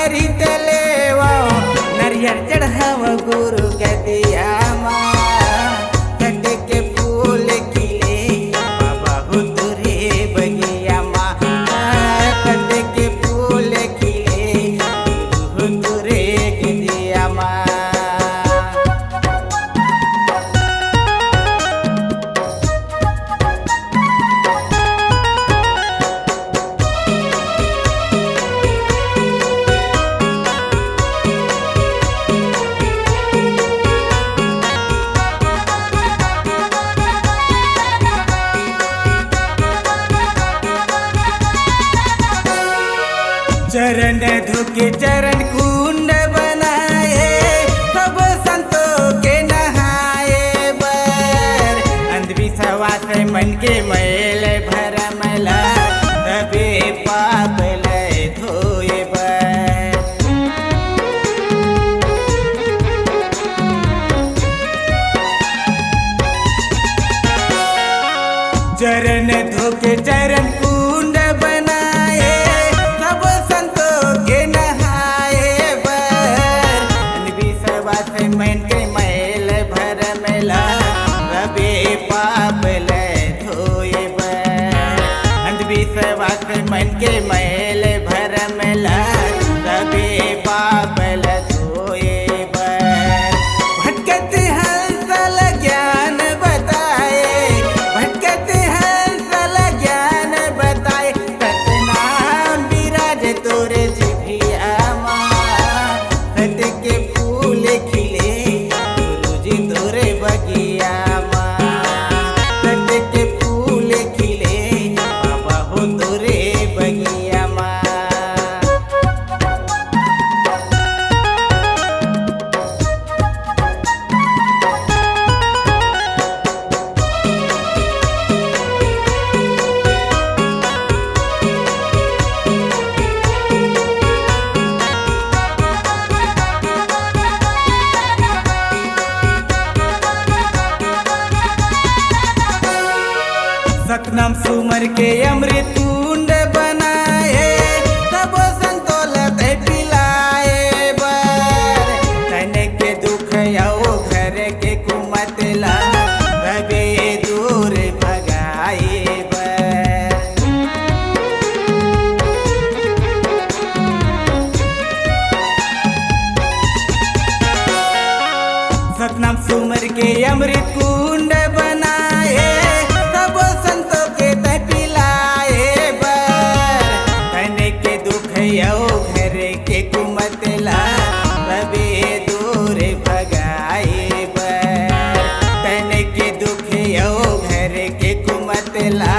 नरी तले नरियर चढ़ाव गुरु के दिया के फूल खिले बाबा हो तुरे बगिया माँ के फूल खिले हो तुरे दिया माँ। चरण धोके चरण कुंड बनाए सब संतों के नहाए बर अंधविश्वास मन के मैल भरमला तबे पाप लय धोए बर। चरण धोके चरण कुंड बनाए मन के मैल भर मेला रबे पाप लय धोए बर अंधविश्वास मन के मैल भर मेला रबे पाप लय धोए बर। भटकत हंसल ज्ञान बताए भटकत हंसल ज्ञान बताए सतनाम विराज तोरे जिभिया माँ सत्य के फूल खिले गुरुजी तोरे बगिया माँ सत्य के फूल खिले बाबा हो तोरे बगिया माँ। सतनाम सुमर के अमृत कुंड बनाए सब संतोलत पिलाए बर तन के दुख आओ घर के कुमतला रबे दूर भगाए बर। सतनाम सुमर के अमृत कुंड बनाए सब संतों के पिलाए बर तन के दुख आओ घर के कुमतला रबे दूर भगाए बर तन के दुख आओ घर के कुमतला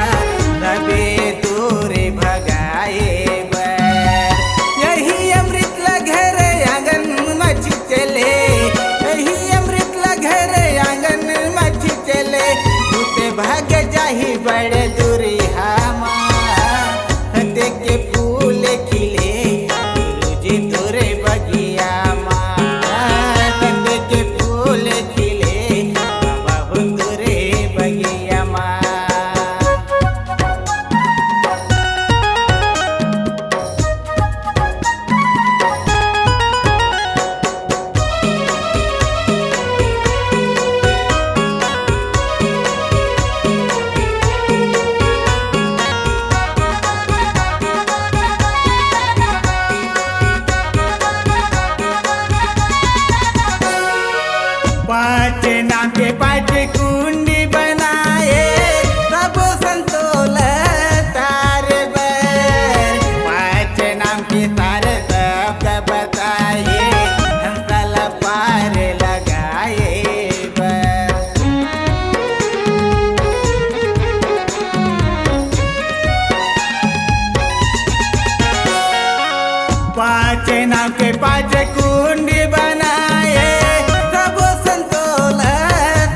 रबे दूर भगाए बर। यही अमृत घर आंगन मच चले यही अमृत घर आंगन मच चले भाग जाही बड़े दूरी हामा सत्य के फूल खिले गुरुजी तोरे बगिया माँ सत्य के फूल खिले बाबा हो तोरे बगिया माँ। पाँच नाम के पाँच कुंडी बनाए सब संतोल तार बर पाँच नाम के तार सब बताए हंसल पार लगाए बर। पाँच नाम के पाँच कुंडी बनाए सब संतोल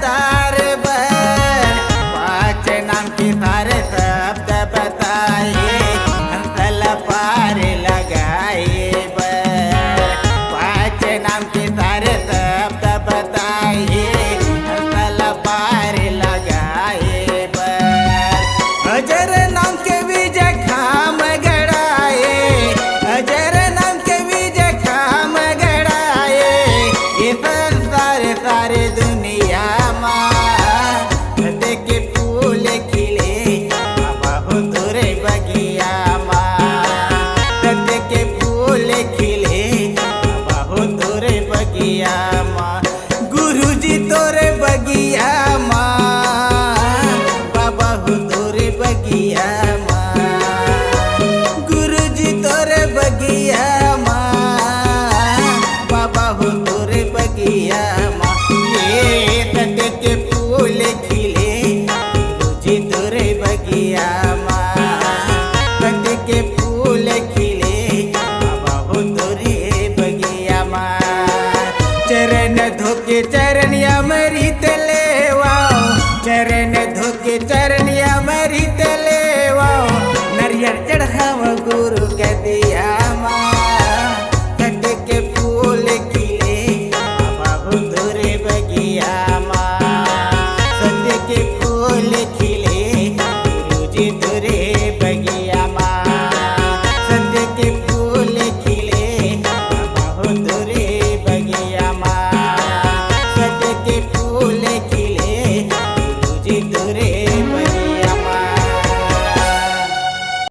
तार बर पाँच नाम के तार शब्द बताए हंसल पार लगाए बर पाँच नाम के तार शब्द बताए हंसल पार लगाए बर। अजर नाम के विजय खाम गड़ाए अजर नाम के विजय गोरी बगिया माँ चरण धोके चरण